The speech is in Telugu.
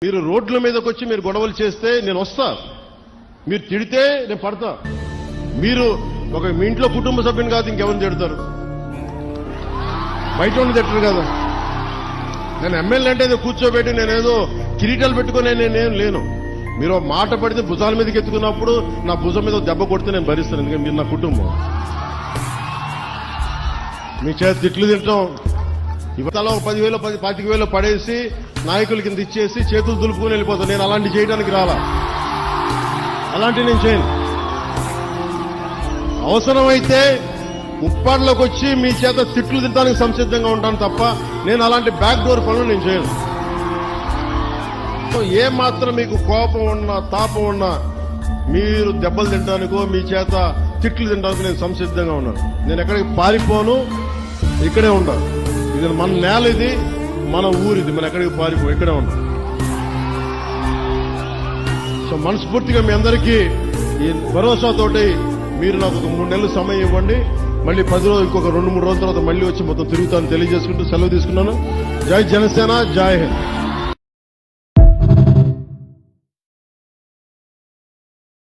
మీరు రోడ్ల మీదకి వచ్చి మీరు గొడవలు చేస్తే నేను వస్తా, మీరు తిడితే నేను పడతా. మీరు మీ ఇంట్లో కుటుంబ సభ్యుని కాదు ఇంకెవరిని తిడతారు, బయట ఉండి తిట్టరు కదా. నేను ఎమ్మెల్యే అంటే ఏదో కూర్చోబెట్టి నేనేదో కిరీటాలు పెట్టుకుని నేనేం లేను. మీరు మాట పడితే భుజాల మీదకి ఎత్తుకున్నప్పుడు నా భుజం మీద దెబ్బ కొడితే నేను భరిస్తాను, ఎందుకంటే మీరు నా కుటుంబం. మీ చేత తిట్లు తింటాం, ఇవతల 10,000 25,000 పడేసి నాయకుల కింద ఇచ్చేసి చేతులు దులుపుకుని వెళ్ళిపోతాను. నేను అలాంటి చేయడానికి రాలా, అలాంటివి నేను చేయను. అవసరమైతే ముప్పాడులోకి వచ్చి మీ చేత తిట్లు తినడానికి సంసిద్ధంగా ఉంటాను తప్ప నేను అలాంటి బ్యాక్ డోర్ పనులు నేను చేయను. ఏ మాత్రం మీకు కోపం ఉన్నా తాపం ఉన్నా మీరు దెబ్బలు తినడానికో మీ చేత తిట్లు తినడానికి నేను సంసిద్ధంగా ఉన్నాను. నేను ఎక్కడికి పారిపోను, ఇక్కడే ఉంటాను. ఇది మన నేల, ఇది మన ఊరిది, మనం ఎక్కడికి పారిపో, ఇక్కడే ఉంటాం. సో మనస్ఫూర్తిగా మీ అందరికీ ఈ భరోసాతోటి మీరు నాకు ఒక 3 నెలలు సమయం ఇవ్వండి. మళ్ళీ 10 రోజులు, ఇంకొక 2-3 రోజుల తర్వాత మళ్ళీ వచ్చి మొత్తం తిరుగుతాను తెలియజేసుకుంటూ సెలవు తీసుకున్నాను. జై జనసేన, జై హింద్.